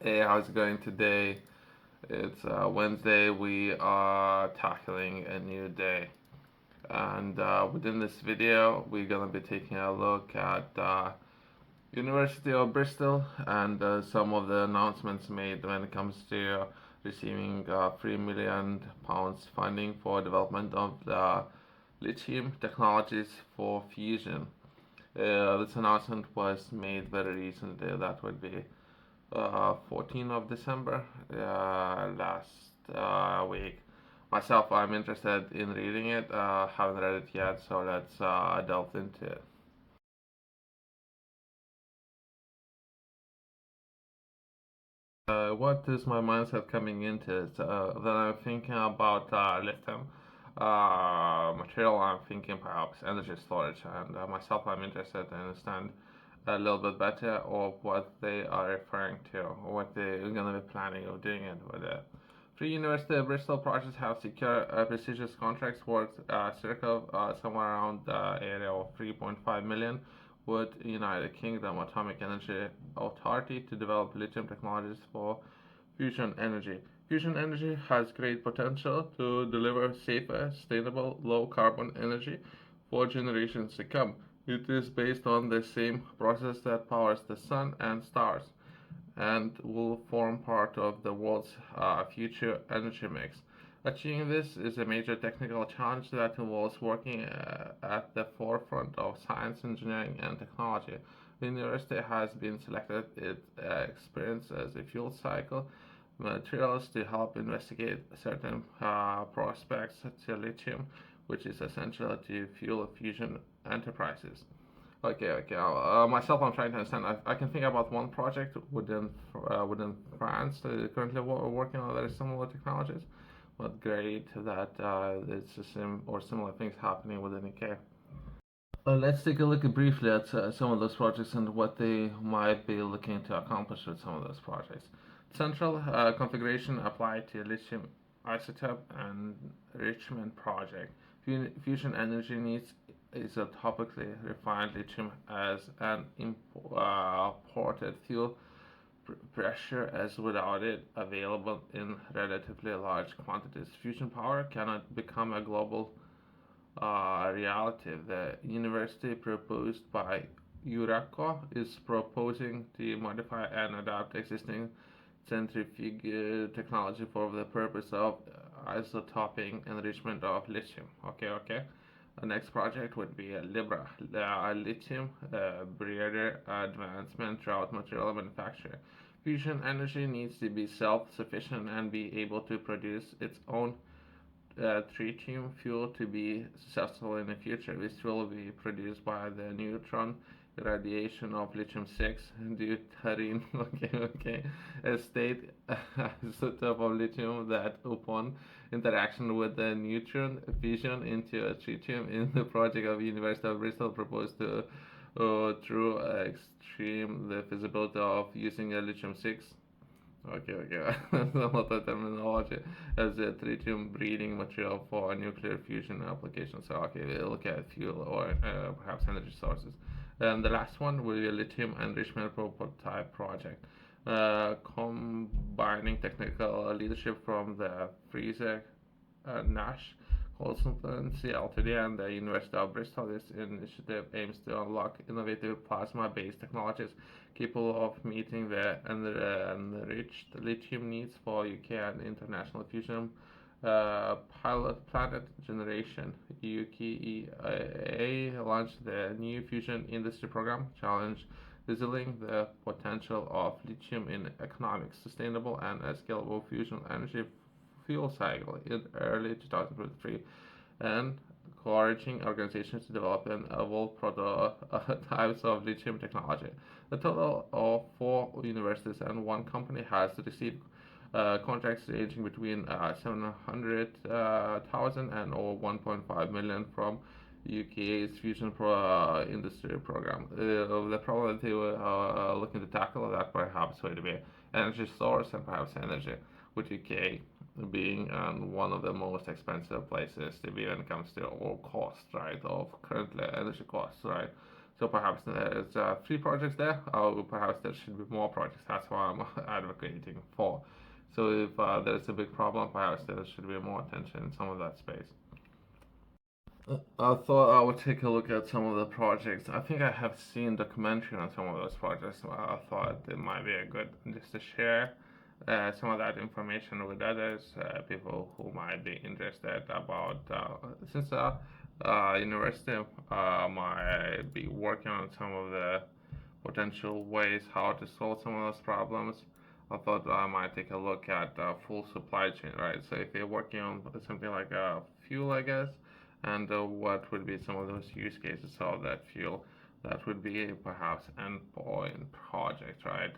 Hey, how's it going today? It's Wednesday. We are tackling a new day. And within this video, we're going to be taking a look at University of Bristol and some of the announcements made when it comes to receiving £3 million funding for development of the lithium technologies for fusion. This announcement was made very recently. That would be 14th of December last week. Myself, I'm interested in reading it. Haven't read it yet, so let's delve into it. What is my mindset coming into it? When I'm thinking about lithium material, I'm thinking perhaps energy storage. And myself, I'm interested to understand a little bit better of what they are referring to, or what they're going to be planning of doing it with it. Three University of Bristol projects have secured prestigious contracts worth circa somewhere around the area of 3.5 million with United Kingdom Atomic Energy Authority to develop lithium technologies for fusion energy. Fusion energy has great potential to deliver safer, sustainable, low carbon energy for generations to come. It is based on the same process that powers the sun and stars and will form part of the world's future energy mix. Achieving this is a major technical challenge that involves working at the forefront of science, engineering, and technology. The university has been selected its experience as a fuel cycle materials to help investigate certain prospects to lithium, which is essential to fuel fusion enterprises. Okay. Myself, I'm trying to understand. I can think about one project within France that is currently working on very similar technologies, but great that it's the same or similar things happening within the UK. Let's take a look briefly at some of those projects and what they might be looking to accomplish with some of those projects. Central configuration applied to lithium isotope enrichment project. Fusion energy needs isotopically refined lithium as an imported fuel pressure as without it available in relatively large quantities. Fusion power cannot become a global reality. The university proposed by Euraco is proposing to modify and adapt existing centrifuge technology for the purpose of isotoping enrichment of lithium. Okay. The next project would be Libra, lithium breeder advancement throughout material manufacture. Fusion energy needs to be self-sufficient and be able to produce its own tritium fuel to be successful in the future. This will be produced by the neutron radiation of lithium 6 deuterium okay, a state isotope of lithium that upon interaction with the neutron fission into a tritium in the project of University of Bristol proposed to through extreme the feasibility of using a lithium 6. Okay. That's a lot of terminology as a tritium breeding material for nuclear fusion applications. So, okay, we'll look at fuel or perhaps energy sources. And the last one will be a lithium enrichment prototype project, combining technical leadership from the Freezer Nash Consultancy Ltd and the University of Bristol. This initiative aims to unlock innovative plasma-based technologies capable of meeting the enriched lithium needs for UK and international fusion pilot planet generation. UKEA launched the new fusion industry program challenge revealing the potential of lithium in economic, sustainable, and scalable fusion energy fuel cycle in early 2023 and encouraging organizations to develop and evolve prototypes of lithium technology. A total of 4 universities and 1 company has received contracts ranging between 700,000 and over 1.5 million from UK's fusion industry program. The problem that they were looking to tackle that perhaps would be energy source and perhaps energy, with UK being one of the most expensive places to be when it comes to all costs, right, of currently energy costs, right. So perhaps there's 3 projects there, or perhaps there should be more projects. That's why I'm advocating advocating for. So if there's a big problem, perhaps there should be more attention in some of that space. I thought I would take a look at some of the projects. I think I have seen documentary on some of those projects. So I thought it might be a good just to share some of that information with others, people who might be interested about. Since university might be working on some of the potential ways how to solve some of those problems. I thought I might take a look at full supply chain, right? So if you're working on something like fuel, I guess, and what would be some of those use cases of that fuel, that would be perhaps endpoint project, right?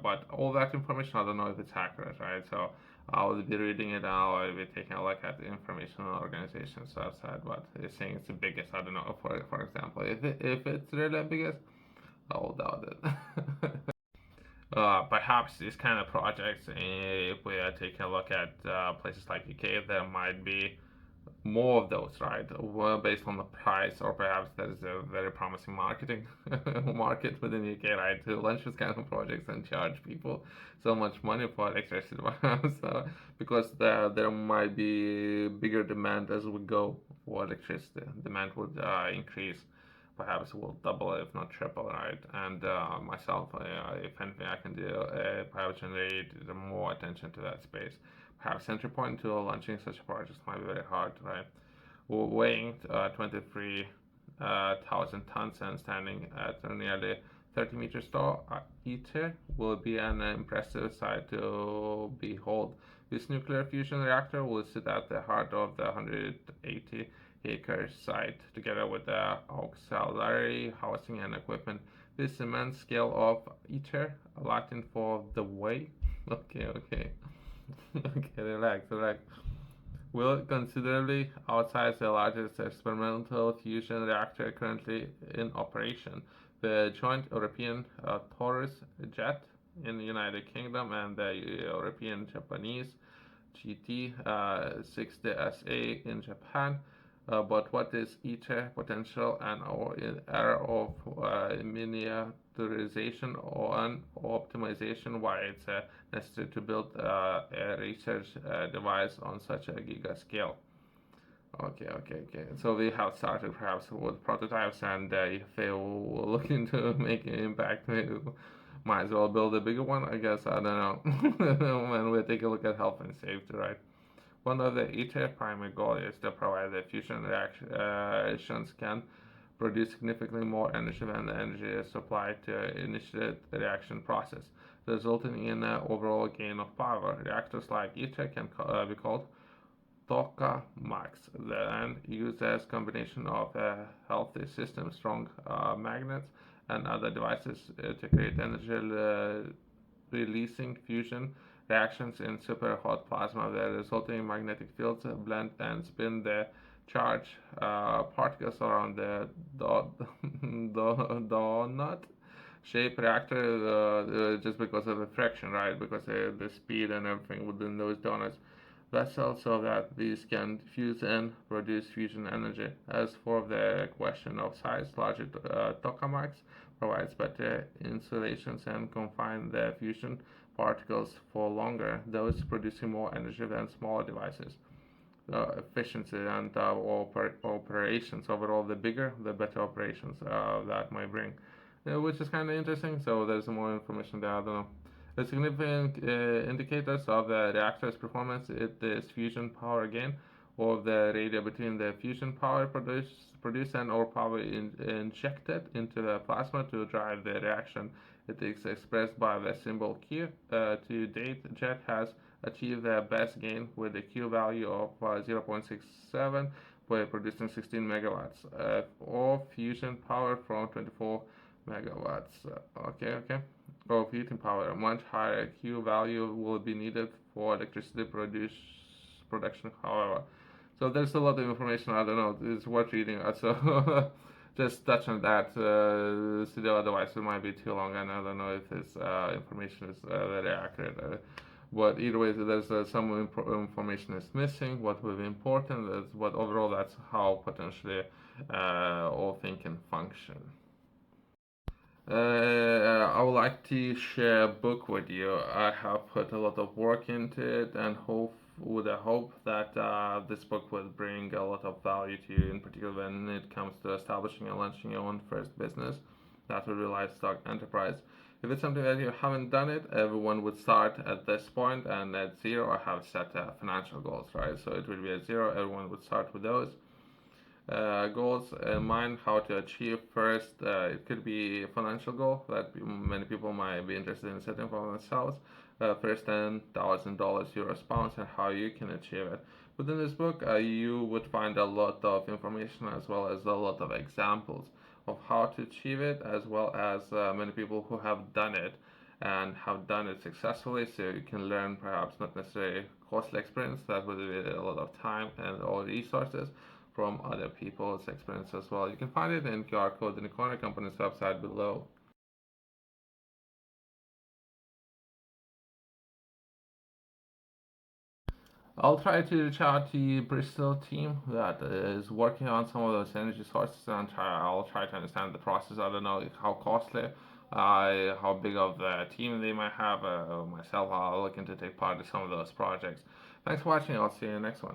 But all that information, I don't know if it's accurate, right? So I'll be reading it now. I'll be taking a look at the information on organizations website, but it's saying it's the biggest. I don't know, for example, if it's really the biggest, I will doubt it. Perhaps these kind of projects, if we are taking a look at places like UK, there might be more of those, right? Well, based on the price, or perhaps there is a very promising marketing market within the UK, right, to launch these kind of projects and charge people so much money for electricity. So, because there might be bigger demand as we go for electricity, demand would increase. Perhaps will double if not triple, right? And myself, if anything I can do, perhaps generate more attention to that space. Perhaps entry point to launching such a project might be very hard, right? Weighing 23,000 tons and standing at nearly 30 meters tall, ITER will be an impressive sight to behold. This nuclear fusion reactor will sit at the heart of the 180-acre site, together with the auxiliary housing and equipment. This immense scale of ITER, Latin for the way. Okay. Okay, relax. Will considerably outsize the largest experimental fusion reactor currently in operation. The joint European Taurus jet in the United Kingdom and the European Japanese GT 60SA in Japan. But what is ITER potential and our era of miniaturization or optimization? Why it's necessary to build a research device on such a giga scale? Okay. So we have started perhaps with prototypes, and if they will look into making an impact, we might as well build a bigger one. I guess I don't know. When we take a look at health and safety, right? One of the ITER primary goal is to provide the fusion reactions can produce significantly more energy than the energy supplied to initiate the reaction process, resulting in an overall gain of power. Reactors like ITER can be called tokamaks, and used as combination of a healthy system, strong magnets, and other devices to create energy releasing fusion reactions in super hot plasma. The resulting magnetic fields blend and spin the charged particles around the donut shape reactor just because of the friction, right? Because the speed and everything within those donuts vessels, so that these can fuse and produce fusion energy. As for the question of size, larger tokamaks provides better insulations and confine the fusion particles for longer, those producing more energy than smaller devices. Efficiency and operations overall, the bigger, the better operations that might bring, which is kind of interesting. So there's more information there. I don't know. The significant indicators of the reactor's performance is fusion power gain, or the ratio between the fusion power produced and or power injected into the plasma to drive the reaction. It is expressed by the symbol Q. To date, JET has achieved the best gain with a Q value of 0.67 by producing 16 megawatts of fusion power from 24 megawatts. Okay. Of heating power. A much higher Q value will be needed for electricity production, however. So there's a lot of information. I don't know. It's worth reading. So just touch on that. Still, otherwise it might be too long, and I don't know if this information is very accurate. But either way, there's some information is missing. What will be important is what overall that's how potentially all things can function. I would like to share a book with you. I have put a lot of work into it, and hope with a hope that this book will bring a lot of value to you, in particular when it comes to establishing and launching your own first business. That will be livestock enterprise. If it's something that you haven't done it, everyone would start at this point and at zero or have set financial goals, right? So it will be at zero. Everyone would start with those goals in mind, how to achieve first. It could be a financial goal that many people might be interested in setting for themselves. First $10,000 euros pounds and how you can achieve it. Within this book, you would find a lot of information as well as a lot of examples of how to achieve it, as well as many people who have done it and have done it successfully. So you can learn perhaps not necessarily costly experience, that would be a lot of time and all resources from other people's experience as well. You can find it in QR code in the corner company's website below. I'll try to reach out to the Bristol team that is working on some of those energy sources, and I'll try to understand the process. I don't know how costly, how big of the team they might have. Myself, I'll look into take part in some of those projects. Thanks for watching. I'll see you in the next one.